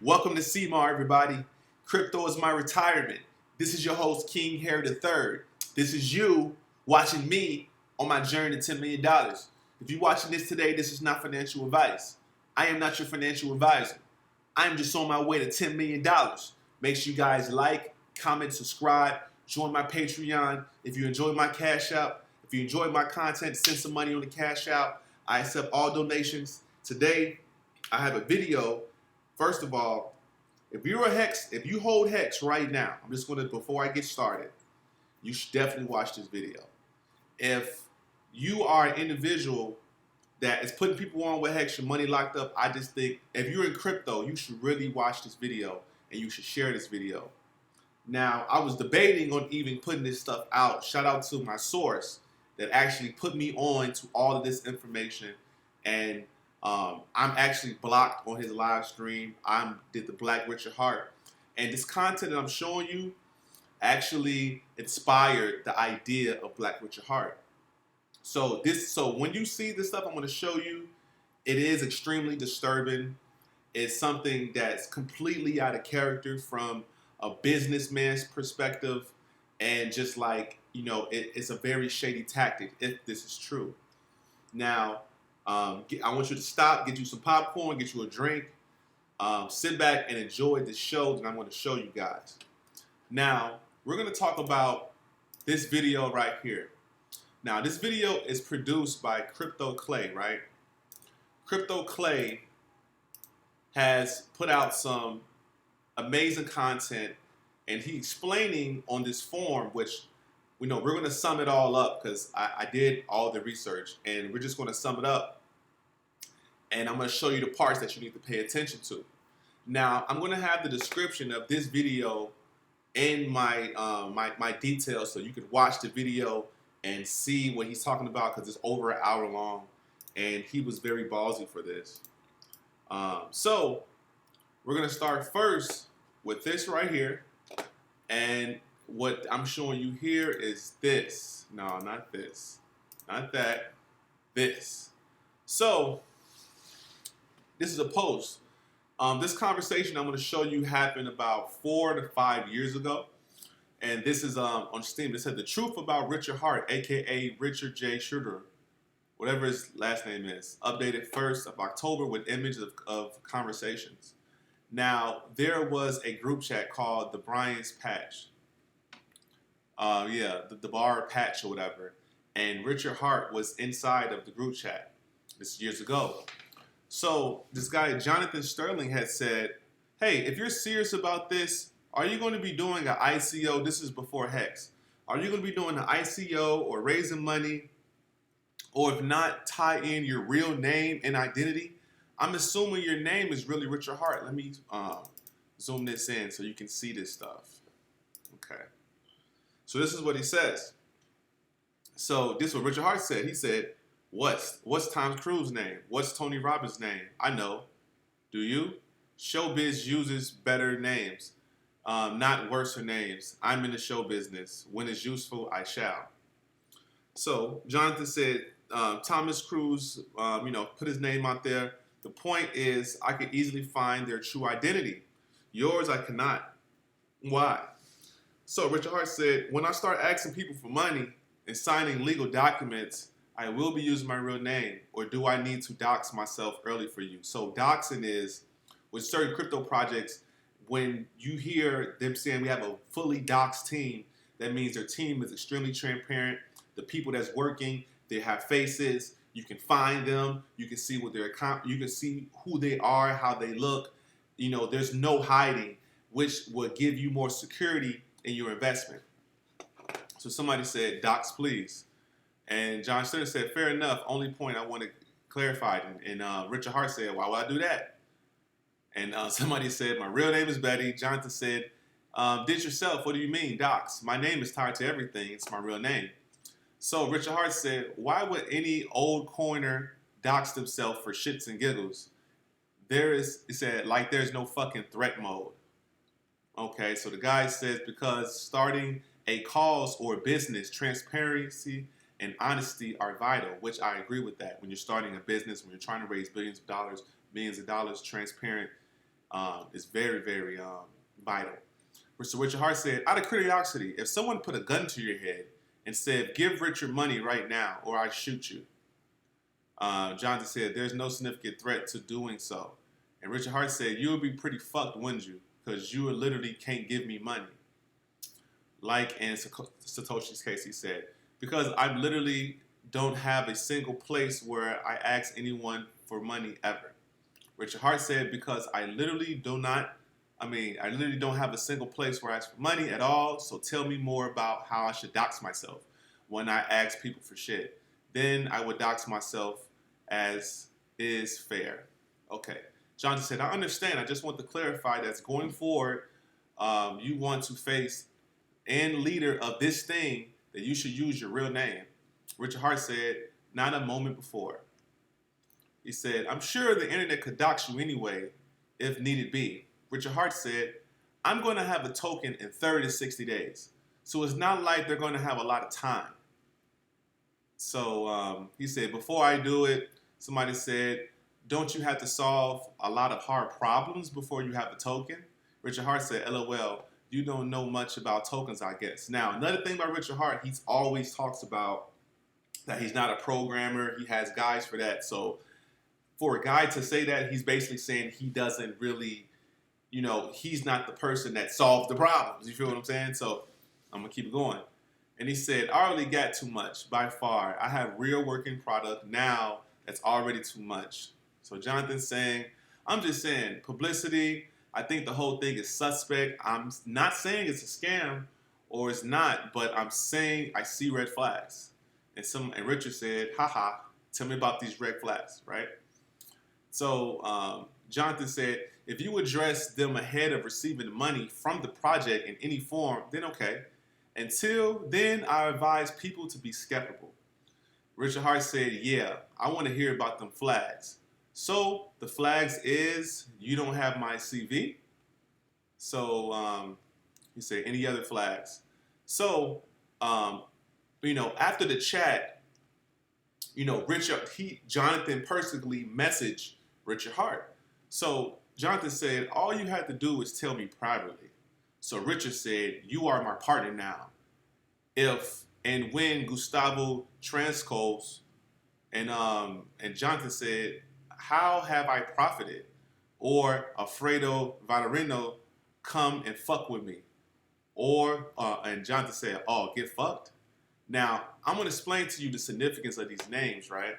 Welcome to CMAR, everybody. Crypto is my retirement. This is your host, King Harry III. This is you watching me on my journey to $10 million. If you're watching this today, this is not financial advice. I am not your financial advisor. I am just on my way to $10 million. Make sure you guys like, comment, subscribe, join my Patreon. If you enjoy my Cash App, if you enjoy my content, send some money on the Cash App. I accept all donations. Today, I have a video. First of all, if you hold Hex right now, I'm just gonna, before I get started, you should definitely watch this video. If you are an individual that is putting people on with Hex, your money locked up, I just think if you're in crypto, you should really watch this video and you should share this video. Now, I was debating on even putting this stuff out. Shout out to my source that actually put me on to all of this information, and I'm actually blocked on his live stream. I did the Black Richard Hart, and this content that I'm showing you actually inspired the idea of Black Richard Hart. So when you see this stuff I'm going to show you, it is extremely disturbing. It's something that's completely out of character from a businessman's perspective, and just like, you know, it's a very shady tactic if this is true. Now, I want you to stop, get you some popcorn, get you a drink, sit back and enjoy the show that I'm going to show you guys. Now, we're going to talk about this video right here. Now, this video is produced by Crypto Clay, right? Crypto Clay has put out some amazing content, and he's explaining on this forum, which we know we're going to sum it all up because I did all the research, and we're just going to sum it up, and I'm going to show you the parts that you need to pay attention to. Now, I'm going to have the description of this video in my my details, so you can watch the video and see what he's talking about, because it's over an hour long, and he was very ballsy for this. So we're going to start first with this right here, and what I'm showing you here is this. No, not this. Not that. This. So, this is a post. This conversation I'm going to show you happened about 4 to 5 years ago. And this is on Steam. It said, "The truth about Richard Hart, a.k.a. Richard J. Schroeder," whatever his last name is, updated 1st of October with images of conversations. Now, there was a group chat called the Brian's Patch. The bar patch or whatever. And Richard Hart was inside of the group chat. This is years ago. So this guy, Jonathan Sterling, had said, "Hey, if you're serious about this, are you going to be doing an ICO?" This is before Hex. "Are you going to be doing an ICO or raising money? Or if not, tie in your real name and identity? I'm assuming your name is really Richard Hart." Let me zoom this in so you can see this stuff. Okay. So this is what he says. So this is what Richard Hart said. He said, What's Tom Cruise's name? What's Tony Robbins' name? I know. Do you? Showbiz uses better names, not worser names. I'm in the show business. When it's useful, I shall. So Jonathan said, Thomas Cruise, put his name out there. The point is, I could easily find their true identity. Yours, I cannot. Why? So Richard Hart said, "When I start asking people for money and signing legal documents, I will be using my real name, or do I need to dox myself early for you?" So doxing is, with certain crypto projects, when you hear them saying we have a fully doxed team, that means their team is extremely transparent. The people that's working, they have faces. You can find them. You can see what you can see who they are, how they look. You know, there's no hiding, which will give you more security in your investment. So somebody said, "Docs, please." And John Stern said, "Fair enough. Only point I want to clarify." And Richard Hart said, "Why would I do that?" And somebody said, "My real name is Betty." Jonathan said, "Did yourself? What do you mean, Docs? My name is tied to everything. It's my real name." So Richard Hart said, "Why would any old coiner dox themselves for shits and giggles? He said, like there's no fucking threat mode." Okay, so the guy says, "Because starting a cause or business, transparency and honesty are vital," which I agree with that. When you're starting a business, when you're trying to raise billions of dollars, millions of dollars, transparent is very, very vital. So Richard Hart said, out of curiosity, if someone put a gun to your head and said, give Richard money right now or I shoot you, Jonathan said, there's no significant threat to doing so. And Richard Hart said, you would be pretty fucked, wouldn't you? Because you literally can't give me money. Like in Satoshi's case, he said, because I literally don't have a single place where I ask anyone for money ever. Richard Hart said, because I literally don't have a single place where I ask for money at all, so tell me more about how I should dox myself when I ask people for shit. Then I would dox myself as is fair. Okay. Jonathan said, I understand. I just want to clarify that going forward, you want to face and leader of this thing that you should use your real name. Richard Hart said, not a moment before. He said, I'm sure the internet could dox you anyway, if needed be. Richard Hart said, I'm going to have a token in 30 to 60 days. So it's not like they're going to have a lot of time. So he said, before I do it, somebody said, don't you have to solve a lot of hard problems before you have a token? Richard Hart said, LOL, you don't know much about tokens, I guess. Now, another thing about Richard Hart, he's always talks about that he's not a programmer. He has guys for that. So for a guy to say that, he's basically saying he doesn't really, he's not the person that solves the problems. You feel what I'm saying? So I'm going to keep it going. And he said, I already got too much by far. I have real working product now that's already too much. So Jonathan's saying, I'm just saying, publicity, I think the whole thing is suspect. I'm not saying it's a scam or it's not, but I'm saying I see red flags. And Richard said, haha, tell me about these red flags, right? So Jonathan said, if you address them ahead of receiving money from the project in any form, then okay. Until then, I advise people to be skeptical. Richard Hart said, yeah, I want to hear about them flags. So the flags is you don't have my CV. So he said, any other flags? So, after the chat, Jonathan personally messaged Richard Hart. So Jonathan said, all you have to do is tell me privately. So Richard said, you are my partner now. If and when Gustavo transcos, and Jonathan said, how have I profited? Or Alfredo Valderino come and fuck with me. Or, and Jonathan said, oh, get fucked? Now, I'm going to explain to you the significance of these names, right?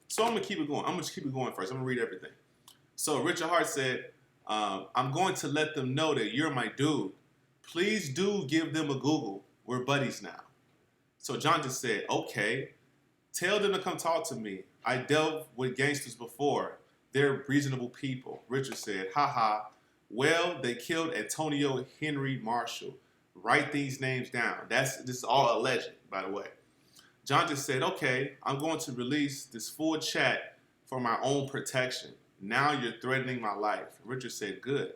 So I'm going to keep it going. I'm going to keep it going first. I'm going to read everything. So Richard Hart said, I'm going to let them know that you're my dude. Please do give them a Google. We're buddies now. So Jonathan said, okay, tell them to come talk to me. I dealt with gangsters before. They're reasonable people. Richard said, haha, well, they killed Antonio Henry Marshall. Write these names down. This is all alleged, by the way. Jonathan said, okay, I'm going to release this full chat for my own protection. Now you're threatening my life. Richard said, good.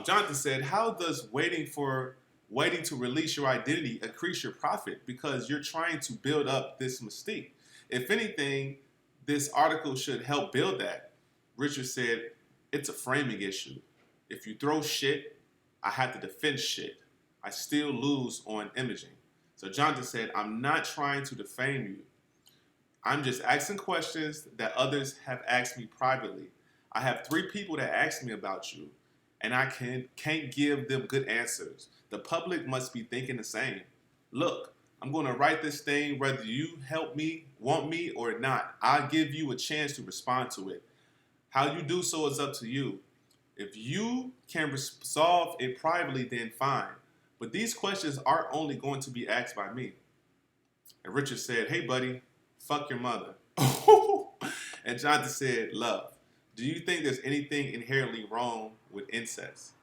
Jonathan said, how does waiting to release your identity increase your profit? Because you're trying to build up this mystique. If anything, this article should help build that. Richard said, it's a framing issue. If you throw shit, I have to defend shit. I still lose on imaging. So Jonathan said, I'm not trying to defame you. I'm just asking questions that others have asked me privately. I have 3 people that asked me about you, and I can't give them good answers. The public must be thinking the same. Look, I'm going to write this thing whether you help me, want me, or not. I'll give you a chance to respond to it. How you do so is up to you. If you can resolve it privately, then fine. But these questions are only going to be asked by me. And Richard said, hey, buddy, fuck your mother. And Jonathan said, love, do you think there's anything inherently wrong with incest?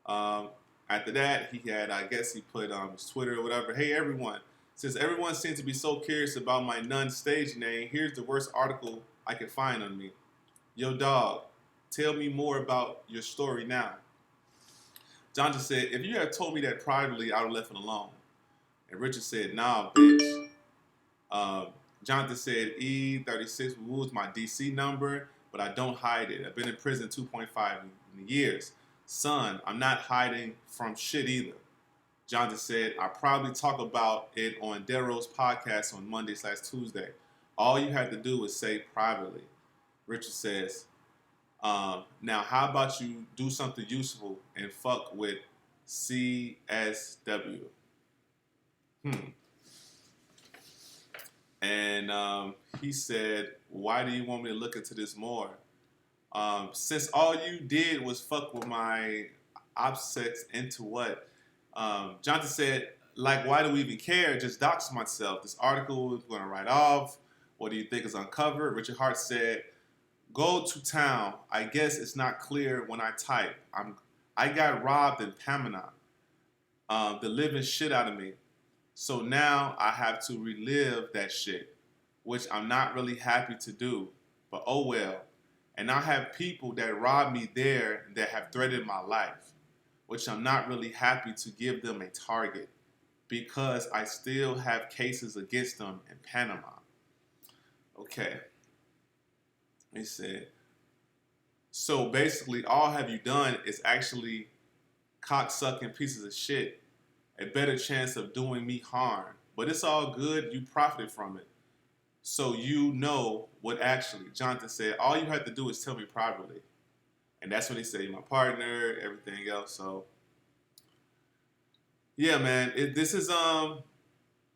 After that, he had, I guess he put his Twitter or whatever. Hey, everyone, since everyone seems to be so curious about my non-stage name, here's the worst article I can find on me. Yo, dog, tell me more about your story now. Jonathan said, if you had told me that privately, I would have left it alone. And Richard said, nah, bitch. Jonathan said, E36 was my DC number, but I don't hide it. I've been in prison 2.5 years. Son, I'm not hiding from shit either. Jonathan said, I probably talk about it on Darrow's podcast on Monday/Tuesday. All you have to do is say privately. Richard says, now how about you do something useful and fuck with CSW? And he said, why do you want me to look into this more? Since all you did was fuck with my opposites into what? Jonathan said, like, why do we even care? Just dox myself. This article is going to write off. What do you think is uncovered? Richard Hart said, go to town. I guess it's not clear when I type. I got robbed in Panama. The living shit out of me. So now I have to relive that shit, which I'm not really happy to do. But oh well. And I have people that robbed me there that have threatened my life, which I'm not really happy to give them a target because I still have cases against them in Panama. Okay. He said, so basically all have you done is actually cocksucking pieces of shit, a better chance of doing me harm. But it's all good. You profited from it. So you know what actually, Jonathan said, all you have to do is tell me privately. And that's when he said, my partner, everything else. So, yeah, man, this is,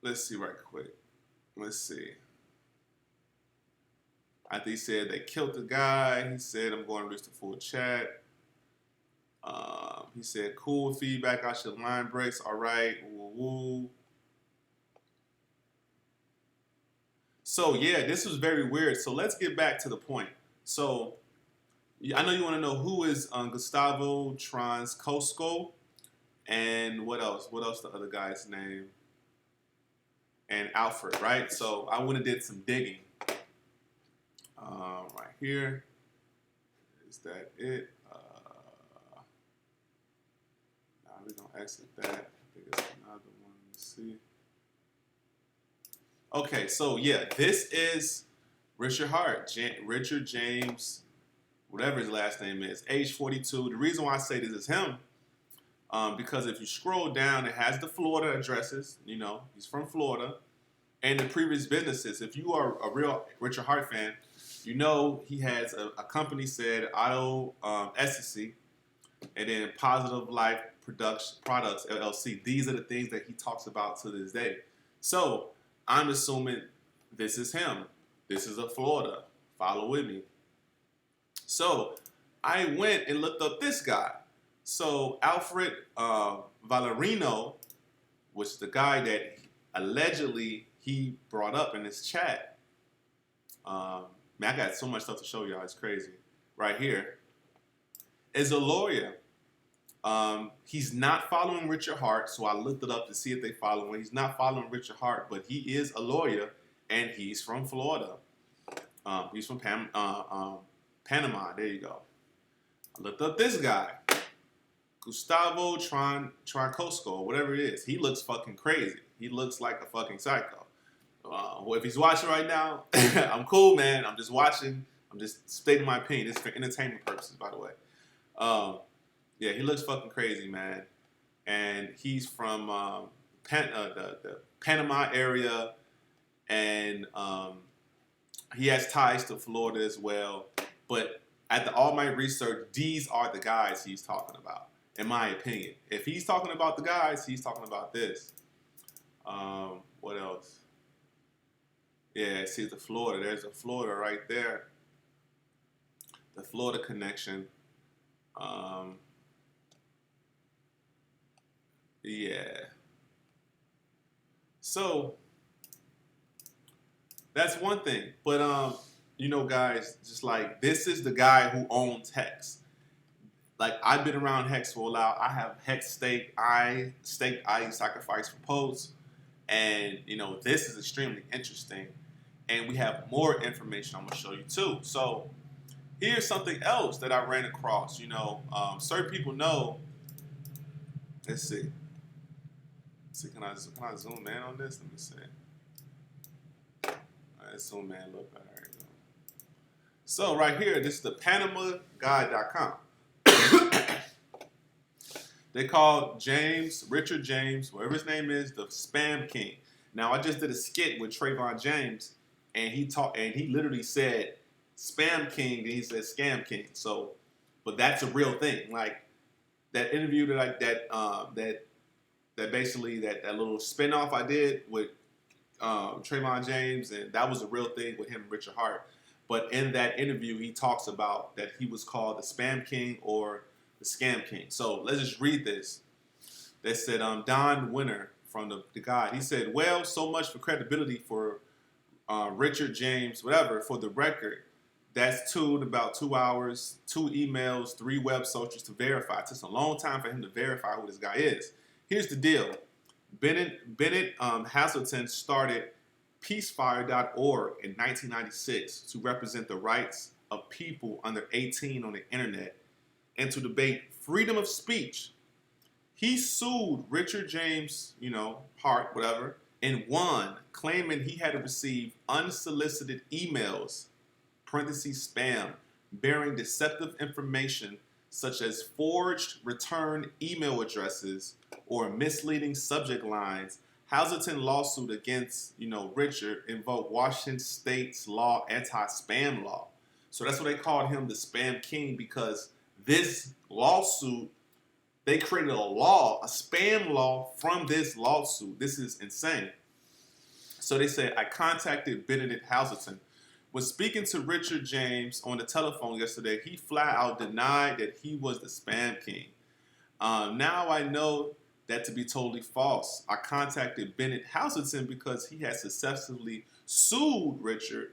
let's see right quick. Let's see. After he said they killed the guy, he said, I'm going to reach the full chat. He said, cool feedback. I should line breaks. All right. Woo woo. So, yeah, this was very weird. So let's get back to the point. So I know you want to know who is Gustavo Transcosco and what else? What else the other guy's name? And Alfred, right? So I went and did some digging. Right here. Is that it? Now we're going to exit that. I think it's another one. Let's see. Okay, so yeah, this is Richard Hart, Richard James, whatever his last name is, age 42. The reason why I say this is him, because if you scroll down, it has the Florida addresses. You know, he's from Florida, and the previous businesses. If you are a real Richard Hart fan, you know he has a company said Auto Essency, and then Positive Life Products LLC. These are the things that he talks about to this day. So I'm assuming this is him. This is a Florida. Follow with me. So I went and looked up this guy. So Alfred Valerino, which is the guy that allegedly he brought up in his chat. Man, I got so much stuff to show y'all. It's crazy. Right here is a lawyer. He's not following Richard Hart, so I looked it up to see if they follow him. He's not following Richard Hart, but he is a lawyer, and he's from Florida. He's from Panama. There you go. I looked up this guy, Gustavo Transcosco, whatever it is. He looks fucking crazy. He looks like a fucking psycho. Well, if he's watching right now, I'm cool, man. I'm just watching. I'm just stating my opinion. It's for entertainment purposes, by the way. Yeah, he looks fucking crazy, man. And he's from the Panama area, and he has ties to Florida as well. But at all my research, these are the guys he's talking about, in my opinion. If he's talking about the guys, he's talking about this. What else? Yeah, see the Florida. There's a Florida right there. The Florida connection. Yeah. So that's one thing. But you know, guys, just like this is the guy who owns Hex. Like I've been around Hex for a while. I have Hex stake. I sacrifice for posts. And you know, this is extremely interesting. And we have more information I'm gonna show you too. So here's something else that I ran across. You know, certain people know. Let's see. Can I zoom in on this? Let me see. All right, zoom in a little better. There you go. So right here, this is the PanamaGuide.com. They call Richard James, whatever his name is, the Spam King. Now I just did a skit with Trayvon James, and he literally said Spam King, and he said Scam King. So, but that's a real thing. Like that interview that basically that little spinoff I did with Trayvon James, and that was a real thing with him and Richard Hart. But in that interview, he talks about that he was called the Spam King or the Scam King. So let's just read this. They said, Don Winner from the guide, he said, well, so much for credibility for Richard James, whatever. For the record, that's tuned about 2 hours, 2 emails, 3 web searches to verify. It takes a long time for him to verify who this guy is. Here's the deal. Bennett Hazelton started peacefire.org in 1996 to represent the rights of people under 18 on the internet and to debate freedom of speech. He sued Richard James, Hart, whatever, and won, claiming he had received unsolicited emails, parentheses spam, bearing deceptive information such as forged return email addresses or misleading subject lines. Hazelton lawsuit against, Richard invoked Washington State's law, anti-spam law. So that's what they called him, the Spam King, because this lawsuit, they created a law, a spam law from this lawsuit. This is insane. So they say, I contacted Benedict Hazelton. When speaking to Richard James on the telephone yesterday, he flat out denied that he was the Spam King. Now I know that to be totally false. I contacted Bennett Hazelton because he had successfully sued Richard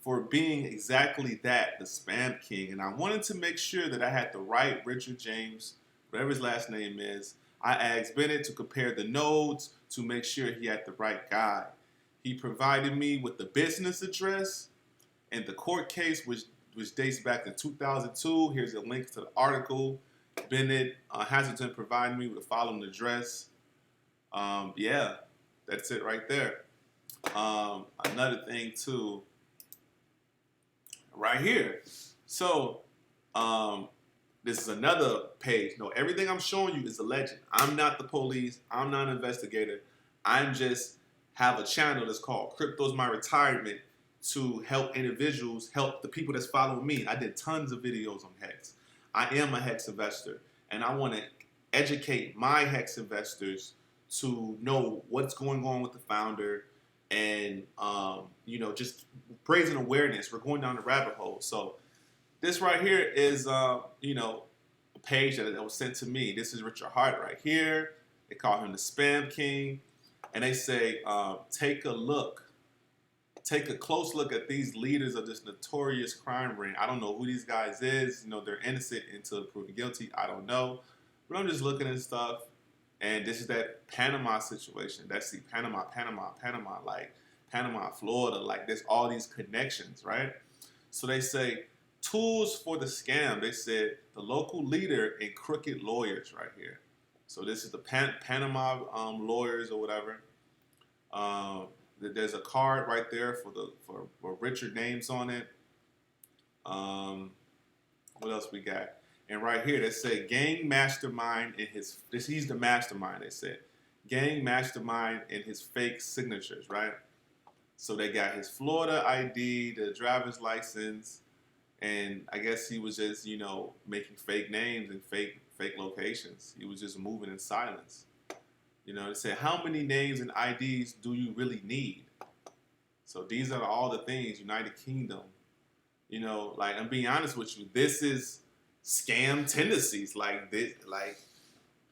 for being exactly that, the Spam King. And I wanted to make sure that I had the right Richard James, whatever his last name is. I asked Bennett to compare the nodes to make sure he had the right guy. He provided me with the business address and the court case, which dates back to 2002. Here's a link to the article. Bennett Hazelton provided me with the following address. Yeah, that's it right there. Another thing too, right here. So this is another page. No, everything I'm showing you is a legend. I'm not the police. I'm not an investigator. I'm just have a channel that's called Cryptoismyretirement to help individuals, help the people that's following me. I did tons of videos on Hex. I am a Hex investor, and I want to educate my Hex investors to know what's going on with the founder and, just raising awareness. We're going down the rabbit hole. So this right here is, a page that was sent to me. This is Richard Hart right here. They call him the Spam King. And they say, take a close look at these leaders of this notorious crime ring. I don't know who these guys is. They're innocent until proven guilty. I don't know. But I'm just looking at stuff. And this is that Panama situation. That's the Panama, like Panama, Florida. Like there's all these connections, right? So they say, tools for the scam. They said the local leader and crooked lawyers right here. So this is the Panama lawyers or whatever. There's a card right there for Richard names on it. What else we got? And right here they say gang mastermind in he's the mastermind. They said gang mastermind in his fake signatures, right? So they got his Florida ID, the driver's license, and I guess he was just making fake names and fake locations. He was just moving in silence. They say, how many names and IDs do you really need? So these are all the things, United Kingdom. Like I'm being honest with you, this is scam tendencies. Like this,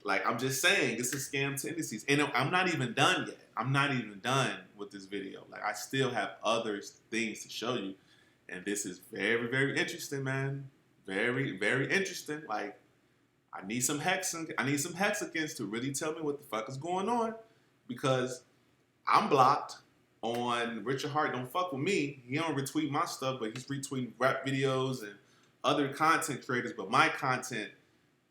like I'm just saying, this is scam tendencies. And I'm not even done yet. I'm not even done with this video. Like I still have other things to show you. And this is very, very interesting, man. Very, very interesting. Like I need some Hexicans to really tell me what the fuck is going on, because I'm blocked on Richard Hart. Don't fuck with me. He don't retweet my stuff, but he's retweeting rap videos and other content creators. But my content,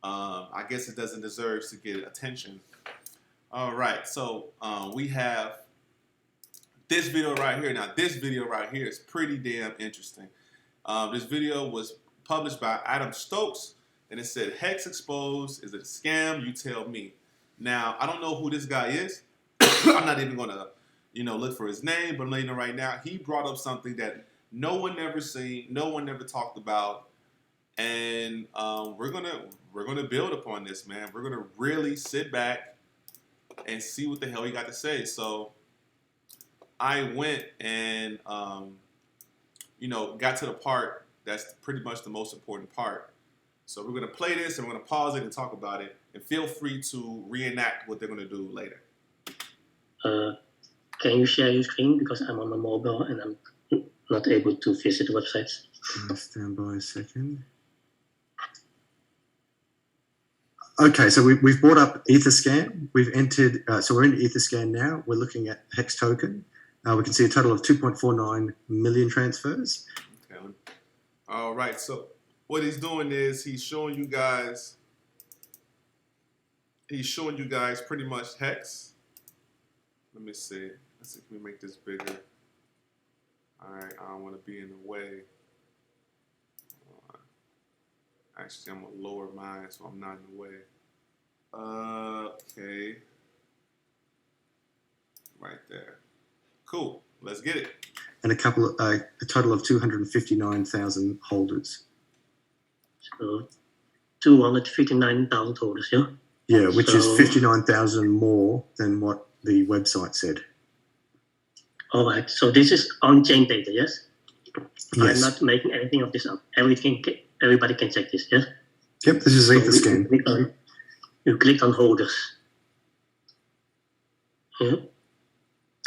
I guess it doesn't deserve to get attention. All right, so we have this video right here. Now, this video right here is pretty damn interesting. This video was published by Adam Stokes, and it said, Hex exposed. Is it a scam? You tell me. Now, I don't know who this guy is. I'm not even going to, look for his name, but I'm letting you know right now, he brought up something that no one ever seen, no one ever talked about, and we're gonna build upon this, man. We're gonna really sit back and see what the hell he got to say. So I went and got to the part that's pretty much the most important part. So we're gonna play this and we're gonna pause it and talk about it. And feel free to reenact what they're gonna do later. Can you share your screen, because I'm on my mobile and I'm not able to visit the websites? Stand by a second. Okay, so we've brought up Etherscan. We've entered, so we're in Etherscan now. We're looking at Hex token. We can see a total of 2.49 million transfers. Okay. All right, so what he's doing is he's showing you guys pretty much Hex. Let me see. Let's see if we make this bigger. All right, I don't want to be in the way. Actually, I'm gonna lower mine so I'm not in the way. Okay. Right there. Cool. Let's get it. And a total of 259,000 holders. So 259,000 holders, yeah? Yeah, which is 59,000 more than what the website said. All right. So this is on-chain data, yes? Yes. I'm not making anything of this up. Everybody can check this, yes? Yep, this is Etherscan. You click on holders. Yeah.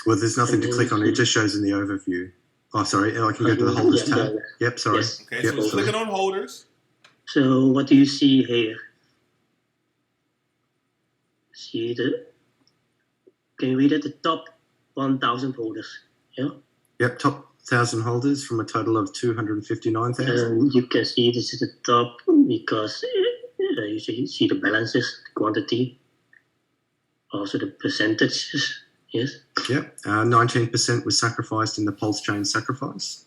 Well, there's nothing to click on. It just shows in the overview. Oh, sorry. I can go to the holders tab. Yep, sorry. Yes. Okay, yep, so we're clicking on holders. So what do you see here? Can you read at the top 1,000 holders? Yeah. Yep, top 1,000 holders from a total of 259,000. You can see this is the top because you see the balances, the quantity, also the percentages. Yes. Yep, 19% was sacrificed in the Pulse chain sacrifice.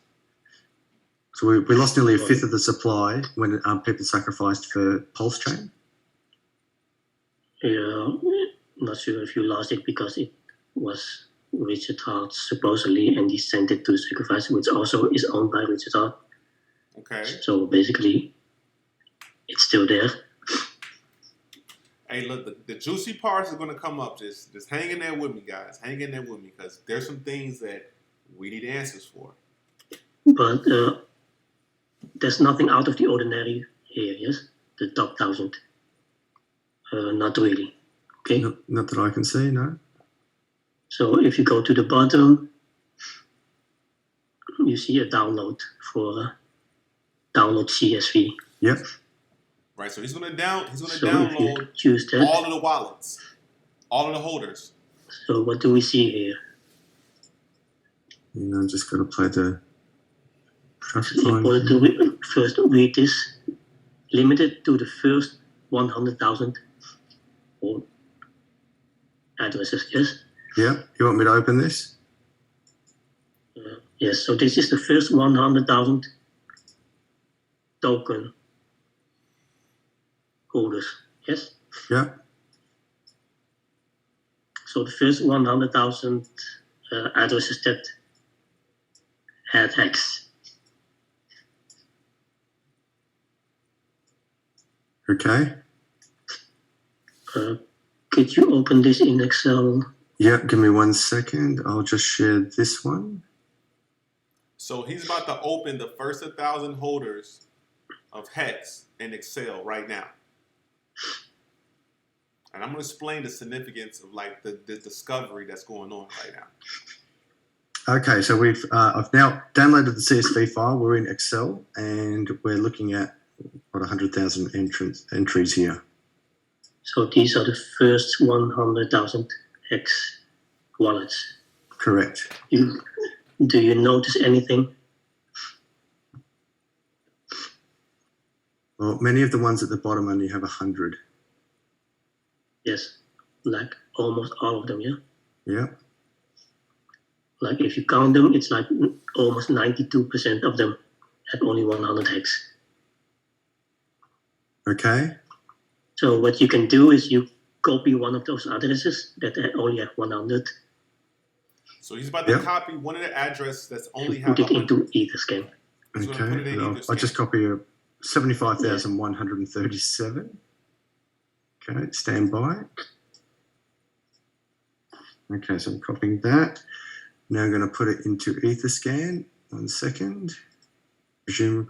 So we lost nearly a fifth of the supply when people sacrificed for Pulse chain. Yeah, not sure if you lost it because it was Richard Hart supposedly, and he sent it to sacrifice, which also is owned by Richard Hart. Okay. So basically, it's still there. Hey, look, the juicy parts are going to come up. Just hang in there with me, guys. Hang in there with me, because there's some things that we need answers for. But there's nothing out of the ordinary here, yes? The top 1,000. Not really. Okay. Not that I can see, no. So if you go to the bottom, you see a download for download CSV. Yep. Right, so he's gonna download choose that, all of the wallets, all of the holders. So what do we see here? I'm just going to play the traffic It's line. important to first read this. Limited to the first 100,000 addresses, yes? Yeah, you want me to open this? Yes, so this is the first 100,000 token holders, yes? Yeah. So the first 100,000 addresses that had Hex. Okay. Could you open this in Excel? Yeah, give me 1 second. I'll just share this one. So he's about to open the first 1,000 holders of Hex in Excel right now. And I'm going to explain the significance of like the discovery that's going on right now. Okay, so I've now downloaded the CSV file. We're in Excel and we're looking at 100,000 entries here. So these are the first 100,000 Hex wallets. Correct. Do you notice anything? Well, many of the ones at the bottom only have 100. Yes, like almost all of them, yeah? Yeah. Like if you count them, it's like almost 92% of them have only 100 hex. Okay. So what you can do is you copy one of those addresses that only have 100. So he's about to Yep. copy one of the addresses that's only and have put it 100. into Etherscan. He's gonna put it Okay. in I'll Etherscan. just copy 75,137. Okay. Stand by. Okay. So I'm copying that. Now I'm going to put it into Etherscan. 1 second. Resume.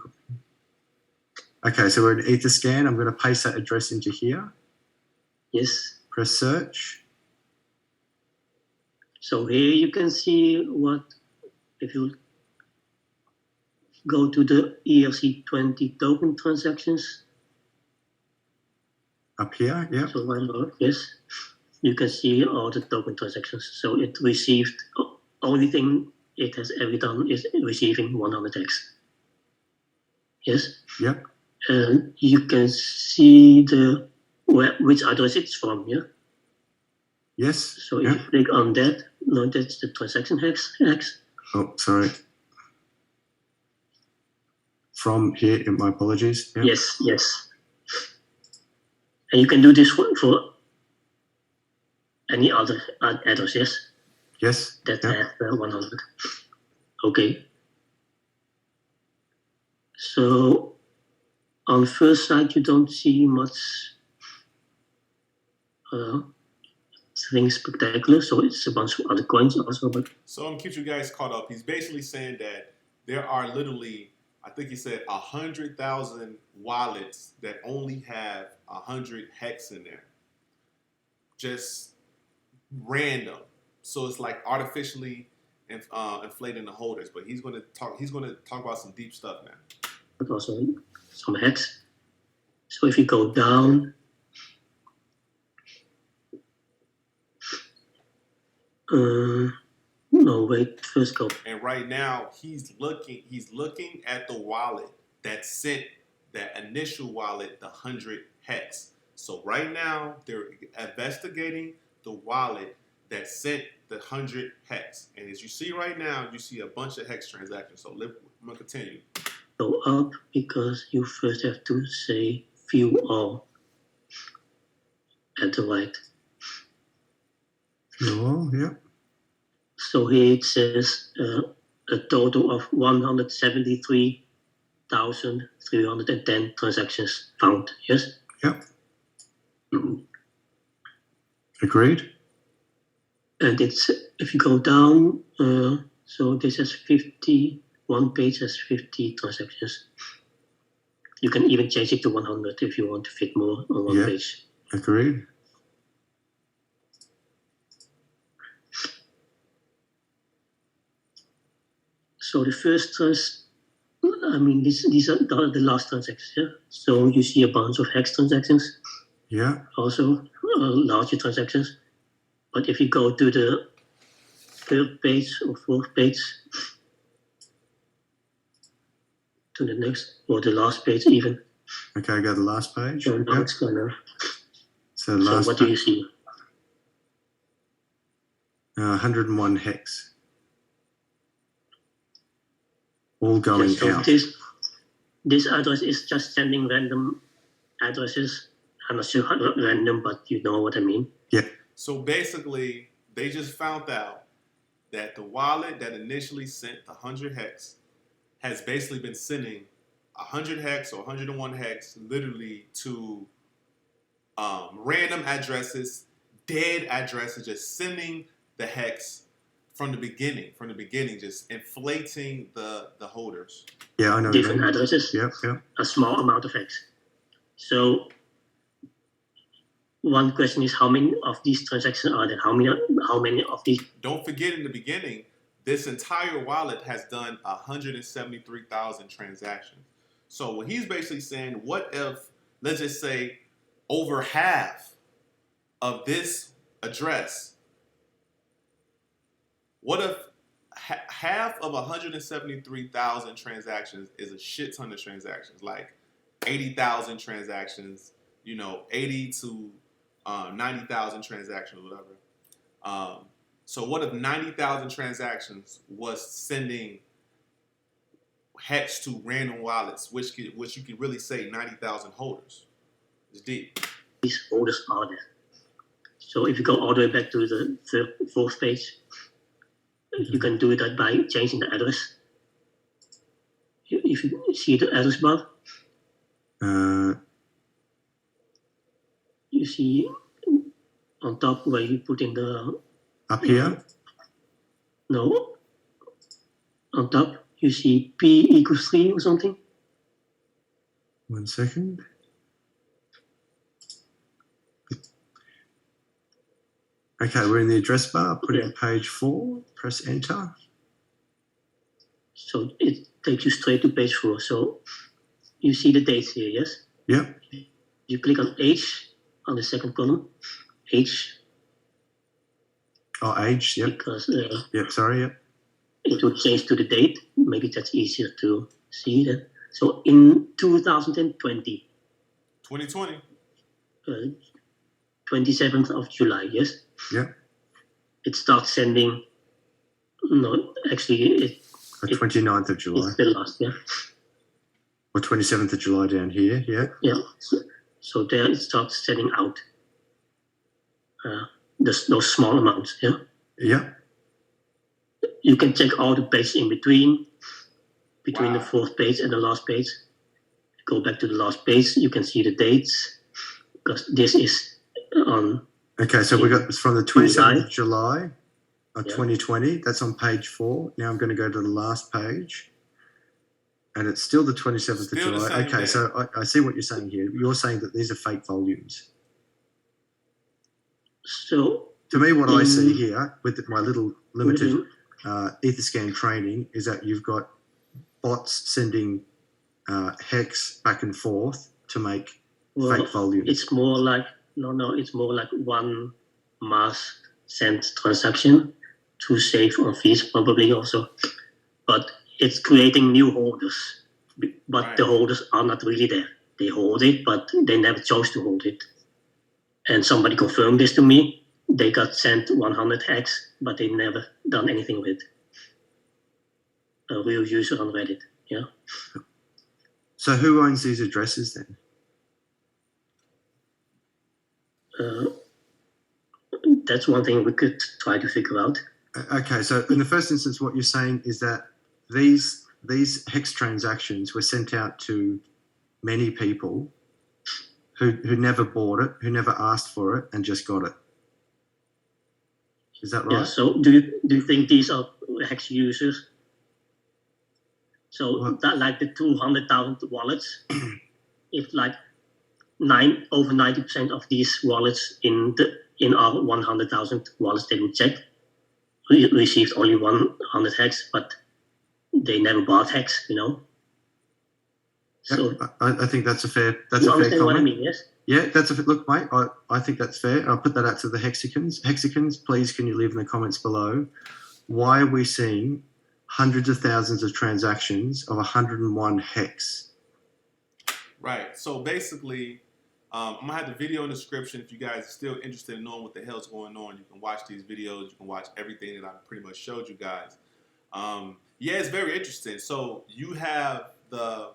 Okay, so we're in Etherscan. I'm going to paste that address into here. Yes. Press search. So here you can see what, if you go to the ERC20 token transactions. Up here, yeah. So right now, yes, you can see all the token transactions. So it received, only thing it has ever done is receiving 100x. Yes. Yep. And you can see which address it's from, yeah? Yes. So if you click on that, no, that's the transaction hex. Oh, sorry. From here, my apologies. Yep. Yes. And you can do this for any other address, yes? Yes. That Yep. have 100. Okay. So on first sight, you don't see much things spectacular. So it's a bunch of other coins also. But So I'm keep you guys caught up. He's basically saying that there are literally, I think he said 100,000 wallets that only have 100 hex in there. Just random. So it's like artificially inflating the holders. But he's gonna talk about some deep stuff, man. but also some hex. So if you go down, no, wait, first go. And right now he's looking at the wallet that sent that initial wallet, the 100 hex. So right now they're investigating the wallet that sent the 100 hex. And as you see right now, you see a bunch of hex transactions. So I'm gonna continue. Go up because you first have to say view all at the right. View all, yep. So here it says a total of 173,310 transactions found. Yes? Yep. Mm-hmm. Agreed. And it's, if you go down, so this has 50, one page has 50 transactions. You can even change it to 100 if you want to fit more on one page. Agreed. So the first these are the last transactions. Yeah? So you see a bunch of hex transactions. Yeah. Also larger transactions. But if you go to the third page or fourth page, to the next or the last page even. Okay, go to the last page. So now it's gonna. So what do you see? 101 hex. All going out. This address is just sending random addresses. I'm not sure how random, but you know what I mean. Yeah. So basically, they just found out that the wallet that initially sent the 100 hex has basically been sending 100 hex or 101 hex literally to random addresses, dead addresses, just sending the hex from the beginning, just inflating the holders. Yeah, I know. Different addresses. Yep. A small amount of hex. So one question is, how many of these transactions are there? How many of these? Don't forget, in the beginning, this entire wallet has done 173,000 transactions. So what he's basically saying, what if, let's just say, over half of this address, what if half of 173,000 transactions is a shit ton of transactions, like 80,000 transactions, 80 to 90,000 transactions, whatever. So what if 90,000 transactions was sending hex to random wallets, which you can really say 90,000 holders. It's deep. These holders are there. So if you go all the way back to the fourth page, you can do that by changing the address. If you see the address bar, you see on top where you put in the... Up here? No. On top, you see P equals 3 or something. 1 second. Okay, we're in the address bar. Put it in page 4. Press enter. So it takes you straight to page 4. So you see the dates here, yes? Yep. You click on H on the second column. H. Oh, age. Yep. Because yep. Sorry. Yep. it will change to the date. Maybe that's easier to see that. So in 2020. 2020. 27th of July, yes? Yep. It starts sending. No, actually, The 29th of July. It's the last, yeah. Or 27th of July down here, yeah. Yeah. So there it starts sending out those small amounts, yeah. Yeah. You can check all the pages in between Wow. the fourth page and the last page. Go back to the last page, you can see the dates, because this is on... Okay, so we got from the 27th of July. July of 2020. That's on page 4. Now I'm going to go to the last page. And it's still the 27th of July. Okay, so I see what you're saying here. You're saying that these are fake volumes. So... To me, what I see here with my little limited Etherscan training is that you've got bots sending hex back and forth to make fake volumes. It's more like... No, it's more like one mass send transaction to save on fees, probably also. But it's creating new holders. But the holders are not really there. They hold it, but they never chose to hold it. And somebody confirmed this to me. They got sent 100 hex, but they never done anything with it. A real user on Reddit, yeah. So who owns these addresses then? That's one thing we could try to figure out. Okay, so in the first instance, what you're saying is that these hex transactions were sent out to many people who never bought it, who never asked for it, and just got it. Is that right? Yeah. So do you think these are hex users? So that like the 200,000 wallets, if like over 90% of these wallets in our 100,000 wallets they would check, we received only 100 hex, but they never bought hex, you know. So I think that's a fair you understand comment. What I mean, yes? Yeah, look, mate. I think that's fair. I'll put that out to the Hexicans. Hexicans, please, can you leave in the comments below? Why are we seeing hundreds of thousands of transactions of 101 hex? Right. So basically, I'm gonna have the video in the description. If you guys are still interested in knowing what the hell's going on, you can watch these videos. You can watch everything that I pretty much showed you guys. Yeah, it's very interesting. So you have the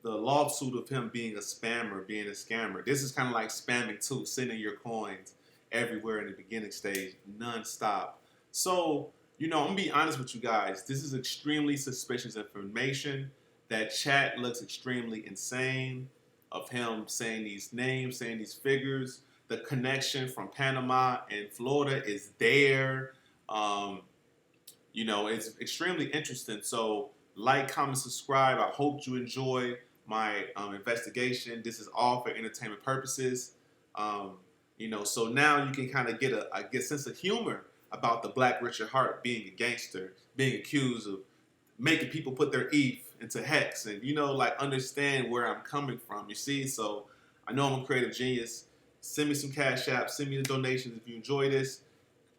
lawsuit of him being a spammer, being a scammer. This is kind of like spamming too, sending your coins everywhere in the beginning stage, non-stop. So, you know, I'm gonna be honest with you guys. This is extremely suspicious information. That chat looks extremely insane of him saying these names, saying these figures. The connection from Panama and Florida is there. You know, it's extremely interesting. So like, comment, subscribe. I hope you enjoy my investigation. This is all for entertainment purposes. You know, so now you can kind of get a sense of humor about the Black Richard Hart being a gangster, being accused of making people put their ETH into hex, and you know, like, understand where I'm coming from. You see, so I know I'm a creative genius. Send me some cash apps, send me the donations if you enjoy this.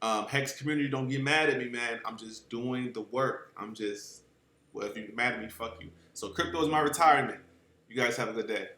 Hex community, don't get mad at me, man. I'm just doing the work. Well, if you're mad at me, fuck you. So crypto is my retirement. You guys have a good day.